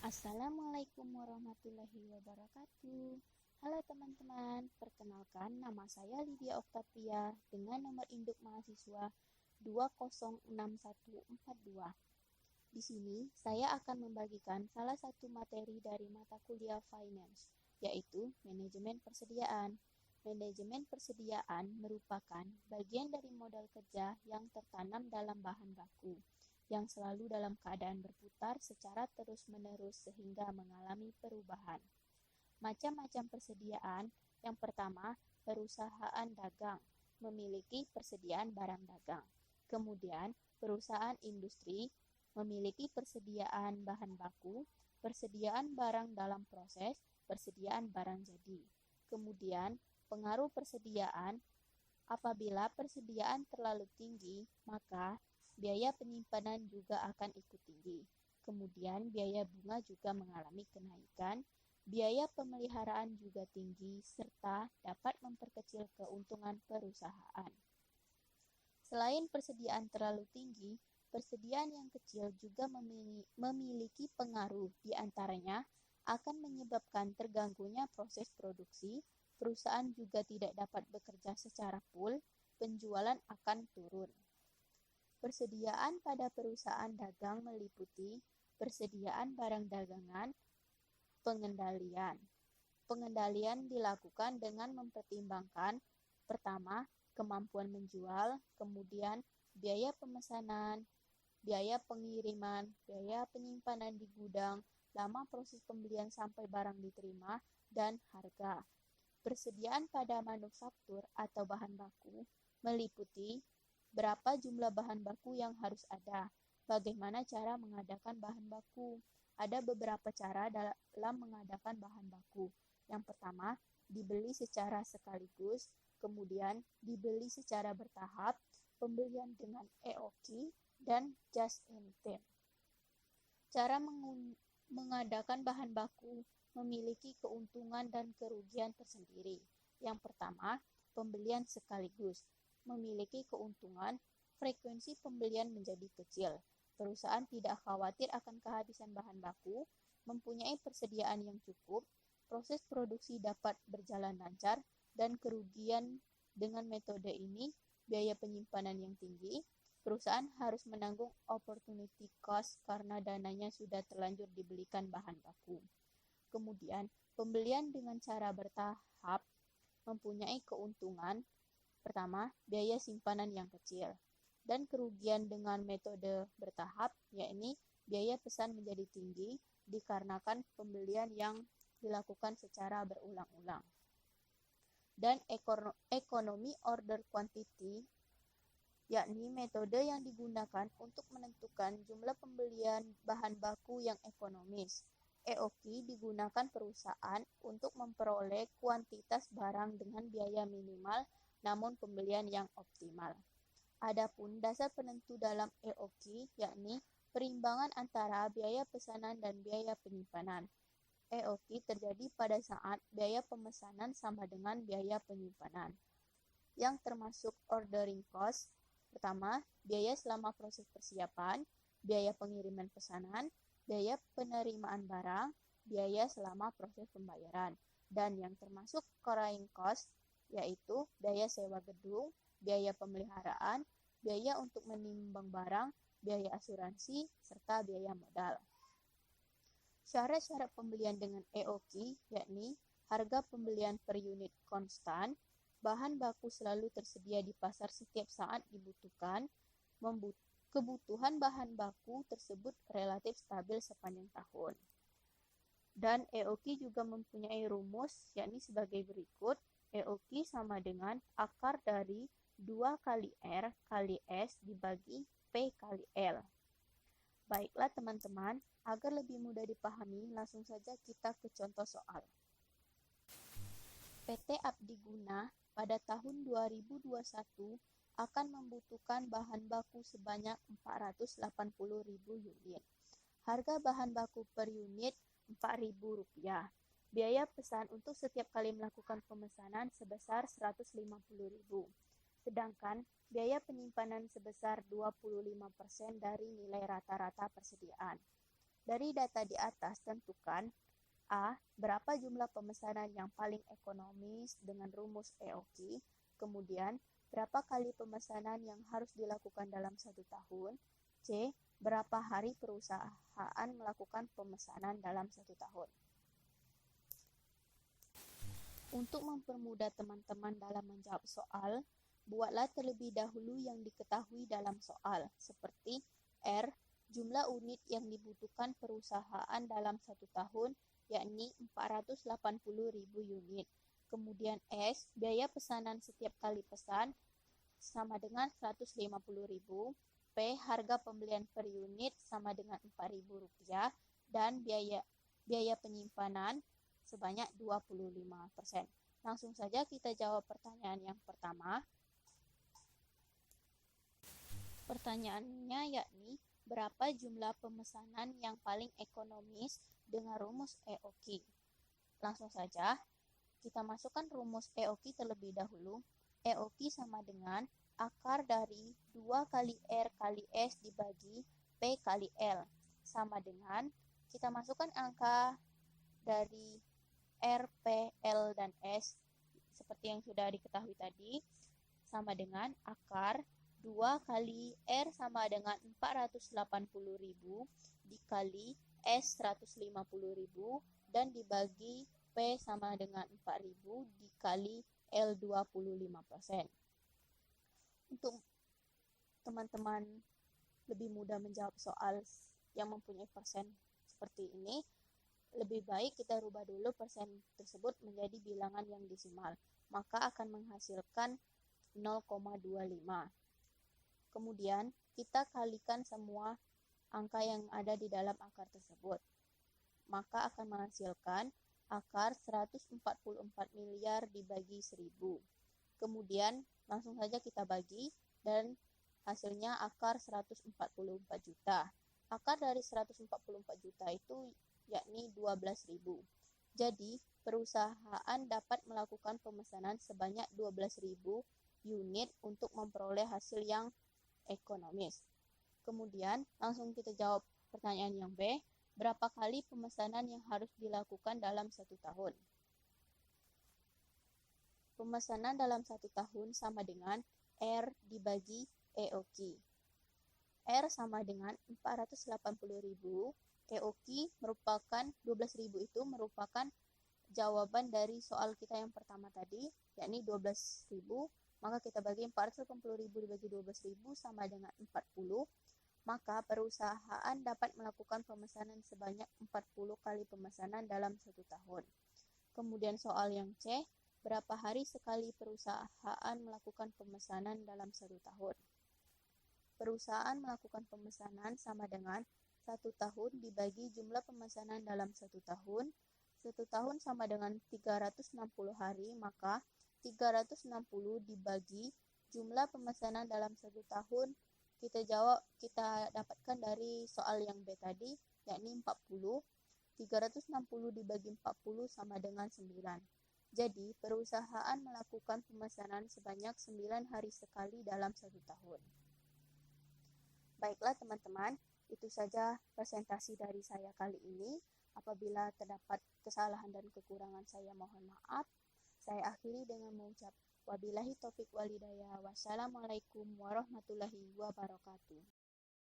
Assalamualaikum warahmatullahi wabarakatuh. Halo teman-teman, perkenalkan nama saya Lydia Oktavia dengan nomor induk mahasiswa 206142. Di sini saya akan membagikan salah satu materi dari mata kuliah Finance, yaitu manajemen persediaan. Manajemen persediaan merupakan bagian dari modal kerja yang tertanam dalam bahan baku yang selalu dalam keadaan berputar secara terus-menerus sehingga mengalami perubahan. Macam-macam persediaan. Yang pertama, perusahaan dagang memiliki persediaan barang dagang. Kemudian, perusahaan industri memiliki persediaan bahan baku, persediaan barang dalam proses, persediaan barang jadi. Kemudian, pengaruh persediaan. Apabila persediaan terlalu tinggi, maka biaya penyimpanan juga akan ikut tinggi. Kemudian biaya bunga juga mengalami kenaikan, biaya pemeliharaan juga tinggi, serta dapat memperkecil keuntungan perusahaan. Selain persediaan terlalu tinggi, persediaan yang kecil juga memiliki pengaruh, di antaranya akan menyebabkan terganggunya proses produksi, perusahaan juga tidak dapat bekerja secara full, penjualan akan turun. Persediaan pada perusahaan dagang meliputi persediaan barang dagangan, pengendalian. Pengendalian dilakukan dengan mempertimbangkan pertama, kemampuan menjual, kemudian biaya pemesanan, biaya pengiriman, biaya penyimpanan di gudang, lama proses pembelian sampai barang diterima, dan harga. Persediaan pada manufaktur atau bahan baku meliputi berapa jumlah bahan baku yang harus ada, bagaimana cara mengadakan bahan baku. Ada beberapa cara dalam mengadakan bahan baku. Yang pertama, dibeli secara sekaligus, kemudian dibeli secara bertahap, pembelian dengan EOQ, dan just in time. Cara mengadakan bahan baku memiliki keuntungan dan kerugian tersendiri. Yang pertama, pembelian sekaligus memiliki keuntungan, frekuensi pembelian menjadi kecil. Perusahaan tidak khawatir akan kehabisan bahan baku, mempunyai persediaan yang cukup, proses produksi dapat berjalan lancar, dan kerugian dengan metode ini, biaya penyimpanan yang tinggi, perusahaan harus menanggung opportunity cost karena dananya sudah terlanjur dibelikan bahan baku. Kemudian, pembelian dengan cara bertahap mempunyai keuntungan. Pertama, biaya simpanan yang kecil. Dan kerugian dengan metode bertahap, yakni biaya pesan menjadi tinggi dikarenakan pembelian yang dilakukan secara berulang-ulang. Dan ekonomi order quantity, yakni metode yang digunakan untuk menentukan jumlah pembelian bahan baku yang ekonomis. EOQ digunakan perusahaan untuk memperoleh kuantitas barang dengan biaya minimal namun pembelian yang optimal. Adapun dasar penentu dalam EOQ yakni perimbangan antara biaya pesanan dan biaya penyimpanan. EOQ terjadi pada saat biaya pemesanan sama dengan biaya penyimpanan. Yang termasuk ordering cost, pertama, biaya selama proses persiapan, biaya pengiriman pesanan, biaya penerimaan barang, biaya selama proses pembayaran. Dan yang termasuk carrying cost, yaitu biaya sewa gedung, biaya pemeliharaan, biaya untuk menimbang barang, biaya asuransi, serta biaya modal. Syarat-syarat pembelian dengan EOQ yakni harga pembelian per unit konstan, bahan baku selalu tersedia di pasar setiap saat dibutuhkan, kebutuhan bahan baku tersebut relatif stabil sepanjang tahun. Dan EOQ juga mempunyai rumus yakni sebagai berikut. EOQ sama dengan akar dari 2 kali R kali S dibagi P kali L. Baiklah teman-teman, agar lebih mudah dipahami, langsung saja kita ke contoh soal. PT Abdi Guna pada tahun 2021 akan membutuhkan bahan baku sebanyak 480.000 unit. Harga bahan baku per unit Rp4.000. Biaya pesan untuk setiap kali melakukan pemesanan sebesar Rp150.000. Sedangkan biaya penyimpanan sebesar 25% dari nilai rata-rata persediaan. Dari data di atas, tentukan A. Berapa jumlah pemesanan yang paling ekonomis dengan rumus EOQ. Kemudian, berapa kali pemesanan yang harus dilakukan dalam 1 tahun. C. Berapa hari perusahaan melakukan pemesanan dalam 1 tahun. Untuk mempermudah teman-teman dalam menjawab soal, buatlah terlebih dahulu yang diketahui dalam soal, seperti R. Jumlah unit yang dibutuhkan perusahaan dalam 1 tahun, yakni 480.000 unit. Kemudian S. Biaya pesanan setiap kali pesan sama dengan 150.000. P. Harga pembelian per unit sama dengan Rp4.000. Dan biaya penyimpanan sebanyak 25%. Langsung saja kita jawab pertanyaan yang pertama. Pertanyaannya yakni, berapa jumlah pemesanan yang paling ekonomis dengan rumus EOQ? Langsung saja, kita masukkan rumus EOQ terlebih dahulu. EOQ sama dengan akar dari 2 kali R kali S dibagi P kali L. Sama dengan, kita masukkan angka dari R, P, L, dan S seperti yang sudah diketahui tadi, sama dengan akar 2 kali R sama dengan 480.000 dikali S 150.000 dan dibagi P sama dengan 4.000 dikali L 25%. Untuk teman-teman lebih mudah menjawab soal yang mempunyai persen seperti ini, lebih baik kita rubah dulu persen tersebut menjadi bilangan yang desimal, maka akan menghasilkan 0,25. Kemudian, kita kalikan semua angka yang ada di dalam akar tersebut, maka akan menghasilkan akar 144 miliar dibagi 1000. Kemudian, langsung saja kita bagi, dan hasilnya akar 144 juta. Akar dari 144 juta itu yakni 12.000. Jadi, perusahaan dapat melakukan pemesanan sebanyak 12.000 unit untuk memperoleh hasil yang ekonomis. Kemudian, langsung kita jawab pertanyaan yang B. Berapa kali pemesanan yang harus dilakukan dalam 1 tahun? Pemesanan dalam 1 tahun sama dengan R dibagi EOQ. R sama dengan 480.000. EOQ merupakan 12.000 itu merupakan jawaban dari soal kita yang pertama tadi, yakni 12.000, maka kita bagi 480.000 dibagi 12.000 sama dengan 40, maka perusahaan dapat melakukan pemesanan sebanyak 40 kali pemesanan dalam 1 tahun. Kemudian soal yang C, berapa hari sekali perusahaan melakukan pemesanan dalam 1 tahun? Perusahaan melakukan pemesanan sama dengan 1 tahun dibagi jumlah pemesanan dalam 1 tahun. 1 tahun sama dengan 360 hari, maka 360 dibagi jumlah pemesanan dalam 1 tahun, kita dapatkan dari soal yang B tadi, yakni 40. 360 dibagi 40 sama dengan 9. Jadi, perusahaan melakukan pemesanan sebanyak 9 hari sekali dalam 1 tahun. Baiklah teman-teman, itu saja presentasi dari saya kali ini. Apabila terdapat kesalahan dan kekurangan, saya mohon maaf. Saya akhiri dengan mengucap wabillahi taufik walhidayah. Wassalamualaikum warahmatullahi wabarakatuh.